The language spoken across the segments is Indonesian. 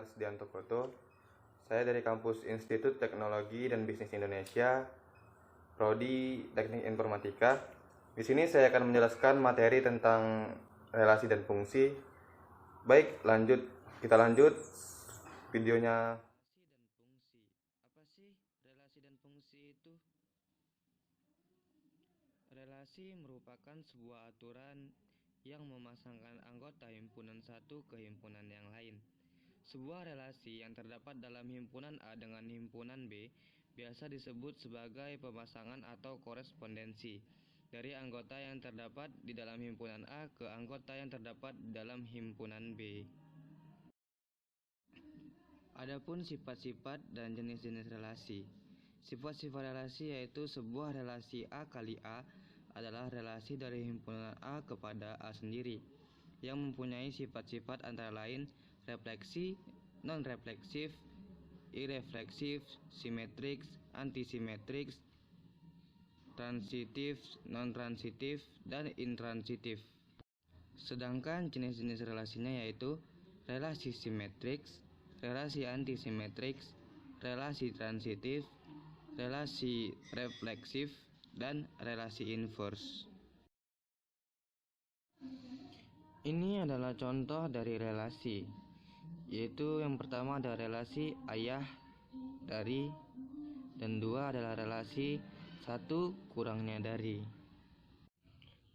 Arsdianto Koto. Saya dari kampus Institut Teknologi dan Bisnis Indonesia, Prodi Teknik Informatika. Di sini saya akan menjelaskan materi tentang relasi dan fungsi. Baik, kita lanjut videonya. Apa sih relasi dan fungsi itu? Relasi merupakan sebuah aturan yang memasangkan anggota himpunan satu ke himpunan yang lain. Sebuah relasi yang terdapat dalam himpunan A dengan himpunan B biasa disebut sebagai pemasangan atau korespondensi dari anggota yang terdapat di dalam himpunan A ke anggota yang terdapat dalam himpunan B. Adapun sifat-sifat dan jenis-jenis relasi. Sifat-sifat relasi yaitu sebuah relasi A kali A adalah relasi dari himpunan A kepada A sendiri yang mempunyai sifat-sifat antara lain refleksi, non-refleksif, irefleksif, simetrik, antisimetrik, transitif, non-transitif, dan intransitif. Sedangkan jenis-jenis relasinya yaitu relasi simetrik, relasi antisimetrik, relasi transitif, relasi refleksif, dan relasi inverse. Ini adalah contoh dari relasi, yaitu yang pertama ada relasi ayah dari, dan dua adalah relasi satu kurangnya dari.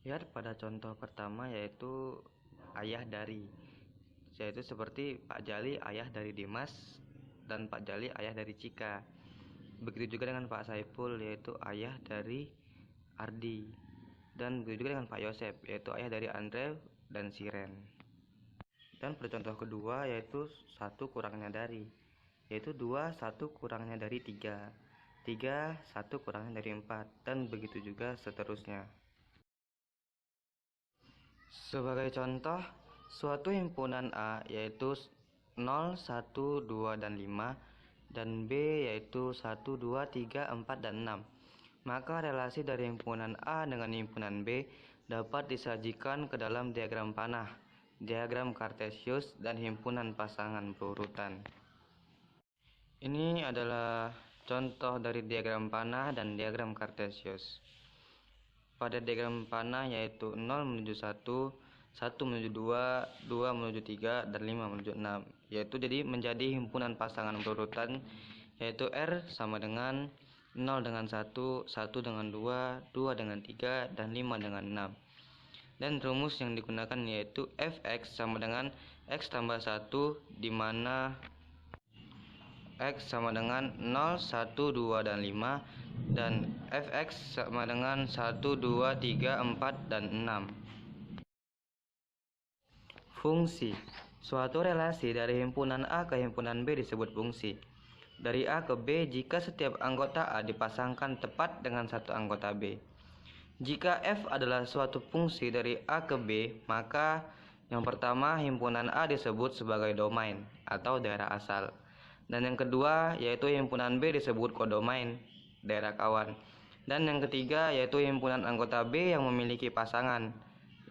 Lihat pada contoh pertama yaitu ayah dari, yaitu seperti Pak Jali ayah dari Dimas dan Pak Jali ayah dari Cika. Begitu juga dengan Pak Saiful yaitu ayah dari Ardi, dan begitu juga dengan Pak Yosep yaitu ayah dari Andre dan Siren. Dan pada contoh kedua yaitu satu kurangnya dari, yaitu 2 1 kurangnya dari 3, 3 1 kurangnya dari 4, dan begitu juga seterusnya. Sebagai contoh, suatu himpunan A yaitu 0, 1, 2, dan 5, dan B yaitu 1, 2, 3, 4, dan 6. Maka relasi dari himpunan A dengan himpunan B dapat disajikan ke dalam diagram panah, diagram Kartesius, dan himpunan pasangan berurutan. Ini adalah contoh dari diagram panah dan diagram Kartesius. Pada diagram panah yaitu 0 menuju 1, 1 menuju 2, 2 menuju 3, dan 5 menuju 6, yaitu jadi menjadi himpunan pasangan berurutan, yaitu R sama dengan 0 dengan 1, 1 dengan 2, 2 dengan 3, dan 5 dengan 6. Dan rumus yang digunakan yaitu Fx sama dengan X tambah 1, di mana X sama dengan 0, 1, 2, dan 5, dan Fx sama dengan 1, 2, 3, 4, dan 6. Fungsi. Suatu relasi dari himpunan A ke himpunan B disebut fungsi. Dari A ke B jika setiap anggota A dipasangkan tepat dengan satu anggota B. Jika F adalah suatu fungsi dari A ke B, maka yang pertama himpunan A disebut sebagai domain atau daerah asal. Dan yang kedua yaitu himpunan B disebut kodomain, daerah kawan. Dan yang ketiga yaitu himpunan anggota B yang memiliki pasangan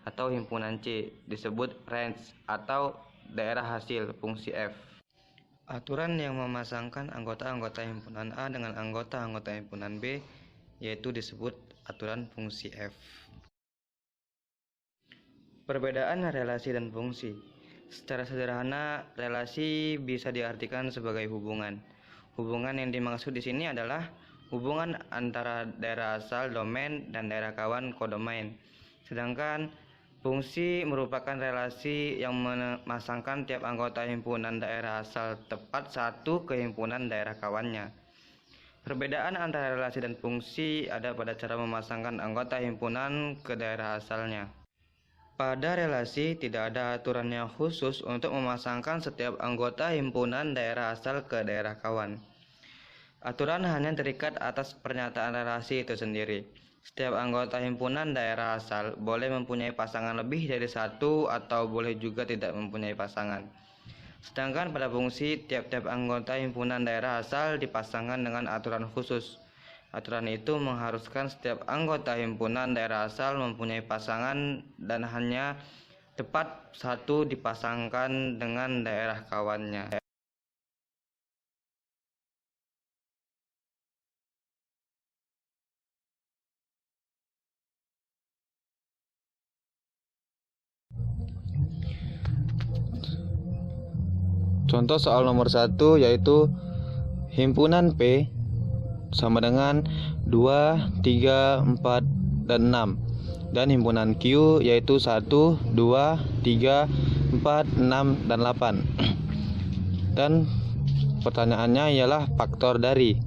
atau himpunan C disebut range atau daerah hasil fungsi F. Aturan yang memasangkan anggota-anggota himpunan A dengan anggota-anggota himpunan B yaitu disebut aturan fungsi F. Perbedaan relasi dan fungsi. Secara sederhana, relasi bisa diartikan sebagai hubungan. Hubungan yang dimaksud di sini adalah hubungan antara daerah asal domain dan daerah kawan kodomain. Sedangkan fungsi merupakan relasi yang memasangkan tiap anggota himpunan daerah asal tepat satu ke himpunan daerah kawannya. Perbedaan antara relasi dan fungsi ada pada cara memasangkan anggota himpunan ke daerah asalnya. Pada relasi tidak ada aturan yang khusus untuk memasangkan setiap anggota himpunan daerah asal ke daerah kawan. Aturan hanya terikat atas pernyataan relasi itu sendiri. Setiap anggota himpunan daerah asal boleh mempunyai pasangan lebih dari satu atau boleh juga tidak mempunyai pasangan. Sedangkan pada fungsi, tiap-tiap anggota himpunan daerah asal dipasangkan dengan aturan khusus. Aturan itu mengharuskan setiap anggota himpunan daerah asal mempunyai pasangan dan hanya tepat satu dipasangkan dengan daerah kawannya. Contoh soal nomor 1 yaitu himpunan P sama dengan 2, 3, 4, dan 6. Dan himpunan Q yaitu 1, 2, 3, 4, 6, dan 8. Dan pertanyaannya ialah faktor dari.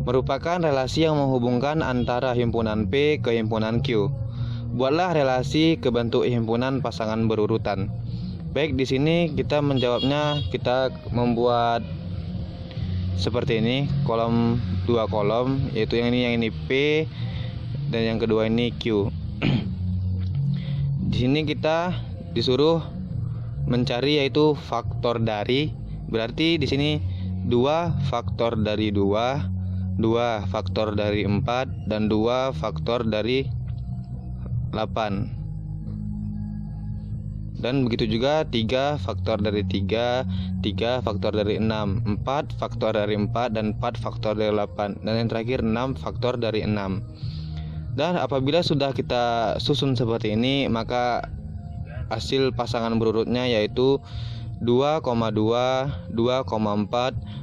Merupakan relasi yang menghubungkan antara himpunan P ke himpunan Q. Buatlah relasi ke bentuk himpunan pasangan berurutan. Baik, di sini kita menjawabnya, kita membuat seperti ini, dua kolom, yaitu yang ini P dan yang kedua ini Q. Di sini kita disuruh mencari yaitu faktor dari, berarti di sini 2 faktor dari 2, 2 faktor dari 4, dan 2 faktor dari 8. Dan begitu juga 3 faktor dari 3, 3 faktor dari 6, 4 faktor dari 4, dan 4 faktor dari 8. Dan yang terakhir 6 faktor dari 6. Dan apabila sudah kita susun seperti ini, maka hasil pasangan berurutnya yaitu 2,2, 2,4,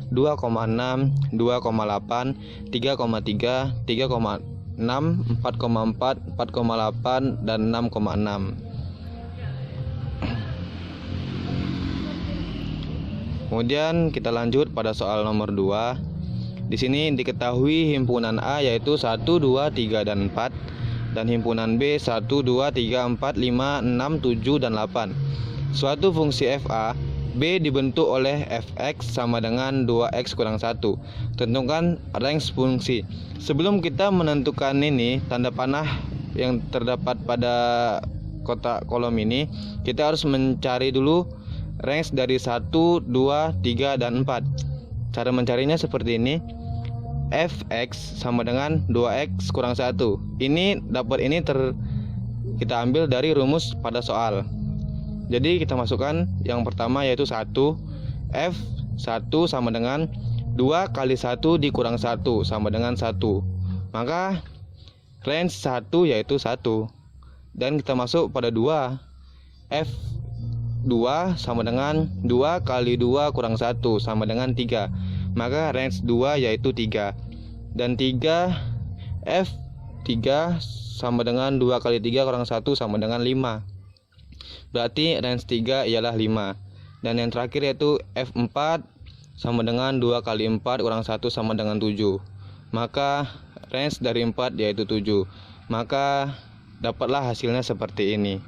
2,6, 2,8, 3,3, 3,6, 4,4, 4,8, dan 6,6. Kemudian kita lanjut pada soal nomor 2. Di sini diketahui himpunan A yaitu 1, 2, 3, dan 4, dan himpunan B 1, 2, 3, 4, 5, 6, 7, dan 8. Suatu fungsi fa B dibentuk oleh fx sama dengan 2x kurang 1. Tentukan range fungsi. Sebelum kita menentukan ini, tanda panah yang terdapat pada kotak kolom ini, kita harus mencari dulu range dari 1, 2, 3, dan 4. Cara mencarinya seperti ini. Fx sama dengan 2x kurang 1. Ini dapat ini kita ambil dari rumus pada soal. Jadi kita masukkan yang pertama yaitu 1. F1 sama dengan 2 kali 1 dikurang 1 sama dengan 1. Maka range 1 yaitu 1. Dan kita masuk pada 2. F2 sama dengan 2 kali 2 kurang 1 sama dengan 3. Maka range 2 yaitu 3. Dan 3 F3 sama dengan 2 kali 3 kurang 1 sama dengan 5. Berarti range 3 ialah 5. Dan yang terakhir yaitu F4 sama dengan 2 kali 4 kurang 1 sama dengan 7. Maka range dari 4 yaitu 7. Maka dapatlah hasilnya seperti ini.